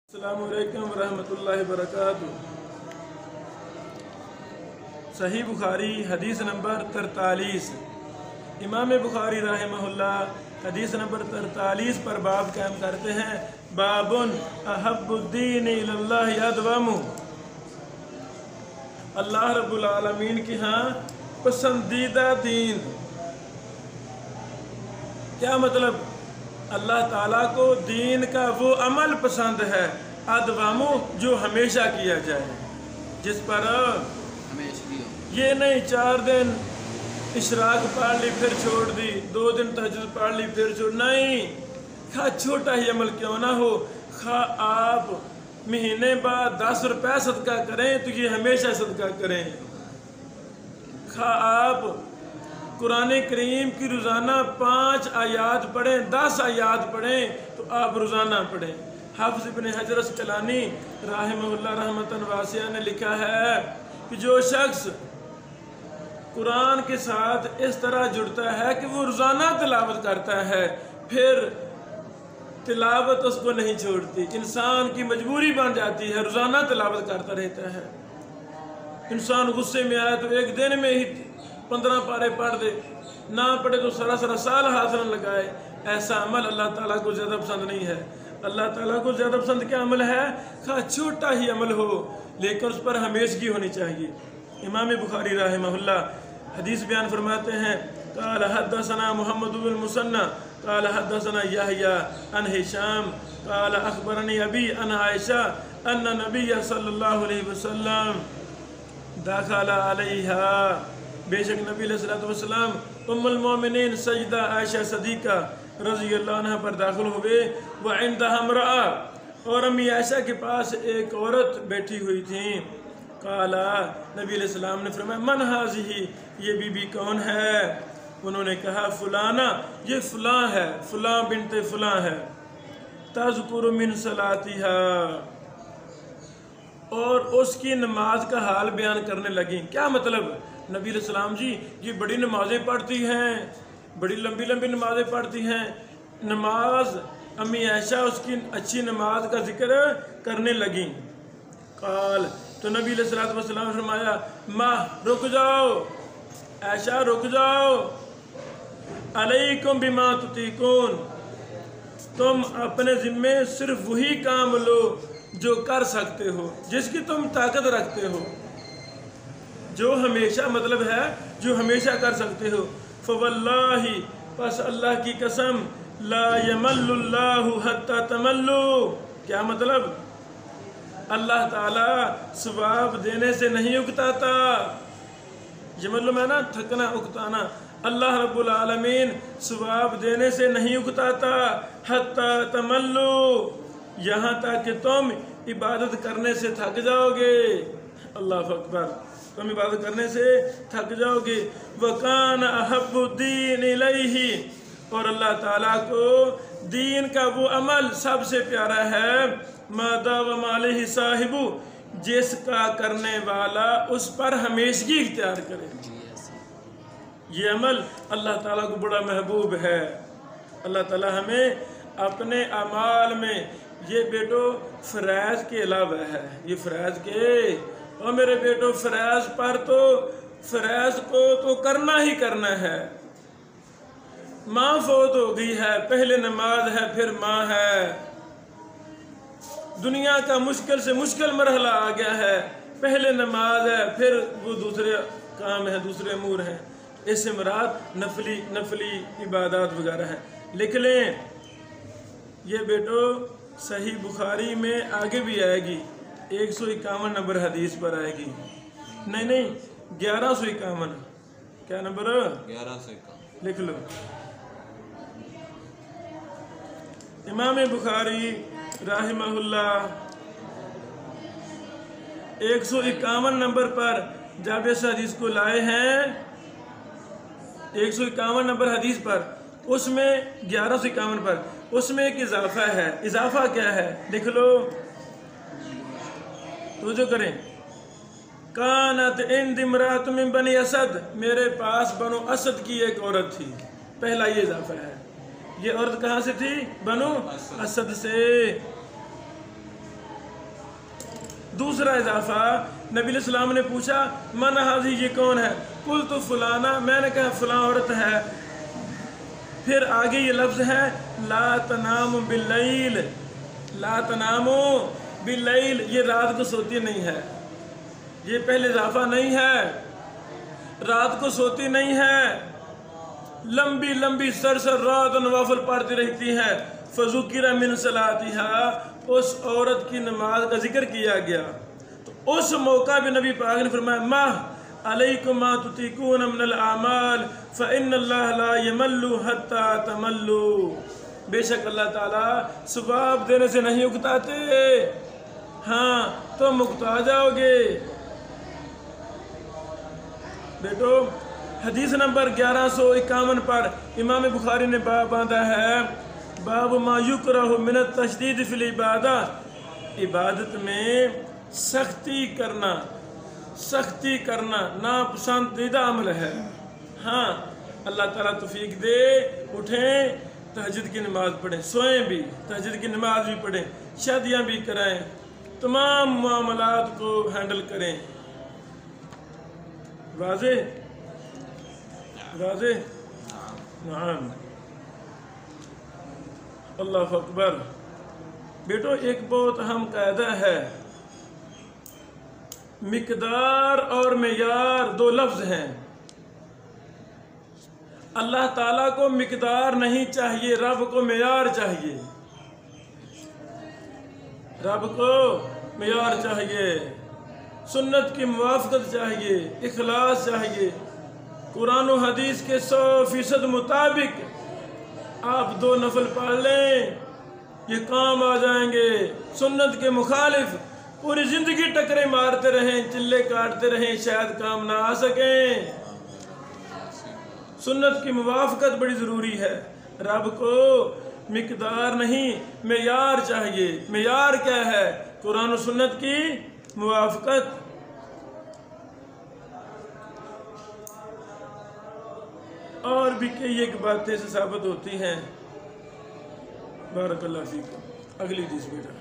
अस्सलामु अलैकुम वरहमतुल्लाहि वबरकातुहू। सही बुखारी हदीस नंबर 43। इमाम बुखारी रहमहुल्लाह हदीस नंबर 43 पर बाब कायम करते हैं। बाबुन अहब्बुद्दीन इलल्लाहि अदवमु। अल्लाह रब्बुल आलमीन के यहाँ पसंदीदा दीन। क्या मतलब? अल्लाह ताला को दीन का वो अमल पसंद है अदवामु जो हमेशा किया जाए, जिस पर ये नहीं 4 दिन इशराक पढ़ ली फिर छोड़ दी, 2 दिन तहज्जुद पढ़ ली फिर छोड़, नहीं। खा छोटा ही अमल क्यों ना हो, खा आप महीने बाद 10 रुपये सदका करें तो ये हमेशा सदका करें। खा आप कुरान करीम की रोज़ाना 5 आयात पढ़ें, 10 आयात पढ़ें तो आप रोज़ाना पढ़ें। हाफ़िज़ इब्न हजर अस्क़लानी रहमहुल्लाह रहमतन वासिया ने लिखा है कि जो शख्स कुरान के साथ इस तरह जुड़ता है कि वो रोज़ाना तिलावत करता है, फिर तिलावत उसको नहीं छोड़ती, इंसान की मजबूरी बन जाती है, रोज़ाना तिलावत करता रहता है। इंसान गुस्से में आया तो एक दिन में ही 15 पारे पढ़ दे, ना पढ़े तो सारा साल हाथ न लगाए। ऐसा अमल अल्लाह ताला को ज़्यादा पसंद नहीं है। अल्लाह ताला को ज़्यादा पसंद क्या अमल है? खा छोटा ही अमल हो लेकिन उस पर हमेशगी होनी चाहिए। इमाम बुखारी रहमहुल्लाह हदीस बयान फरमाते हैं, क़ाल हद्दसना मुहम्मद बिन मुसन्ना क़ाल हद्दसना यहया अन हिशाम क़ाल अख़बरनी अबी अन आयशा अन्न नबी सल्लल्लाहु अलैहि वसल्लम दाखला अलैहा। बेशक नबी अलैहिस्सलातु वस्सलाम उम्मुल मोमिनीन सजदा आयशा सदीका रज़ियल्लाहु अन्हा पर दाखिल हुए। व इंदहा इम्रअ, और अम्मी आयशा के पास एक औरत बैठी हुई थी। काला, नबी अलैहिस्सलाम ने फरमाया, मन हाज़िही, ये बीबी कौन है? उन्होंने कहा फुलाना, ये फलां है, फलां बिनते फलां है। तज़कुरु मिन सलातिहा, और उसकी नमाज का हाल बयान करने लगी। क्या मतलब? नबी अलैहिस्सलाम जी ये बड़ी नमाज़ें पढ़ती हैं, बड़ी लंबी लंबी नमाज़ें पढ़ती हैं। नमाज अम्मी आयशा उसकी अच्छी नमाज का जिक्र करने लगी। काल, तो नबी अलैहिस्सलाम ने फरमाया, माँ रुक जाओ, आयशा रुक जाओ, अलैकुम बिमा तुतीकून, तुम अपने ज़िम्मे सिर्फ वही काम लो जो कर सकते हो, जिसकी तुम ताकत रखते हो, जो हमेशा मतलब है जो हमेशा कर सकते हो। फवल्लाही, बस अल्लाह की कसम, ला यमल्लुल्लाहु हत्ता तमल्लु। क्या मतलब? अल्लाह ताला सवाब देने से नहीं उकताता। यमल्लु में ना थकना, उकताना। अल्लाह रब्बुल आलमीन सवाब देने से नहीं उकताता। हत्ता तमल्लु, यहाँ तक कि तुम इबादत करने से थक जाओगे। अल्लाह अकबर, तुम इबादत करने से थक जाओगे। वकान अहब्बुद्दीन इलैहि, और अल्लाह ताला को दीन का वो अमल सबसे प्यारा है। मादावम अलैहि साहिबु, जिसका करने वाला उस पर हमेशगी इख्तियार करे। ये अमल अल्लाह ताला को बड़ा महबूब है। अल्लाह ताला हमें अपने अमाल में, ये बेटो फ़राइज़ के अलावा है, ये फ़राइज़ के, और मेरे बेटो फ़राइज़ पर तो फ़राइज़ को तो करना ही करना है। माँ फौत हो गई है, पहले नमाज है फिर माँ है। दुनिया का मुश्किल से मुश्किल मरहला आ गया है, पहले नमाज है फिर वो दूसरे काम है, दूसरे अमूर हैं। इससे मुराद नफली इबादत वगैरह है। लिख लें, ये बेटो सही बुखारी में आगे भी आएगी, 151 नंबर हदीस पर आएगी। नहीं 1151। क्या नंबर? 1151 लिख लो। इमाम बुखारी रहमहुल्लाह 151 नंबर पर जब इस हदीस को लाए हैं, 151 नंबर हदीस पर, उसमें 1151 पर उसमें एक इजाफा है। इजाफा क्या है? लिख लो, तो जो करें। कानत इंद इमरात मिन बनी असद, मेरे पास बनो असद की एक औरत थी। पहला ये इजाफा है। ये औरत कहाँ से थी? बनो असद से। दूसरा इजाफा, नबी अलैहिस्सलाम ने पूछा मन हाजी, ये कौन है? कुल तो फलाना, मैंने कहा फलां औरत है। फिर आगे ये लफ्ज़ है ला तनामु बिल्लैल, ला तनामु बिल्लैल, ये रात को सोती नहीं है। ये पहले इजाफा नहीं है, रात को सोती नहीं है, लंबी लंबी सरसर रात नवाफिल पढ़ती रहती है। फज़ुकिरा मिन सलातिहा, उस औरत की नमाज का जिक्र किया गया तो उस मौका भी नबी पाक ने फरमाया माह अलैकुम मा तुतीकून मिनल आमाल फ़इन्नल्लाह ला यमल्लु हत्ता तमल्लु, बेशक अल्लाह ताला सवाब देने से नहीं उकताते, हाँ तो मुक्ता जाओगे। बेटो हदीस नंबर 1151 पर इमाम बुखारी ने बाब बांधा है, बाब मा युकरहु मिनत तशदीद फिल इबादा, इबादत में सख्ती करना नापसंदीदा अमल है। हाँ अल्लाह ताला तौफीक दे, उठें तहज्जुद की नमाज पढ़ें, सोएं भी तहज्जुद की नमाज भी पढ़ें, शादियाँ भी कराएं, तमाम मामलात को हैंडल करें। वाज़े वाज़े, नाम अल्लाह अकबर। बेटो एक बहुत अहम कायदा है, मिकदार और मेयार दो लफ्ज़ हैं। अल्लाह ताला को मिकदार नहीं चाहिए, रब को मेयार चाहिए, रब को मेयार चाहिए, सुन्नत की मुवाफ़क़त चाहिए, इखलास चाहिए। कुरान और हदीस के 100% मुताबिक आप 2 नफल पढ़ लें, ये काम आ जाएंगे। सुन्नत के मुखालिफ पूरी ज़िंदगी टकरे मारते रहें, चिल्ले काटते रहें, शायद काम ना आ सकें। सुन्नत की मुवाफ़क़त बड़ी ज़रूरी है। रब को मिकदार नहीं मेयार चाहिए। मेयार क्या है? कुरान और सुन्नत की मुवाफ़क़त। और भी कई एक बातें से साबित होती हैं। बारकल्लाह फीकुम। अगली हदीस बेटा।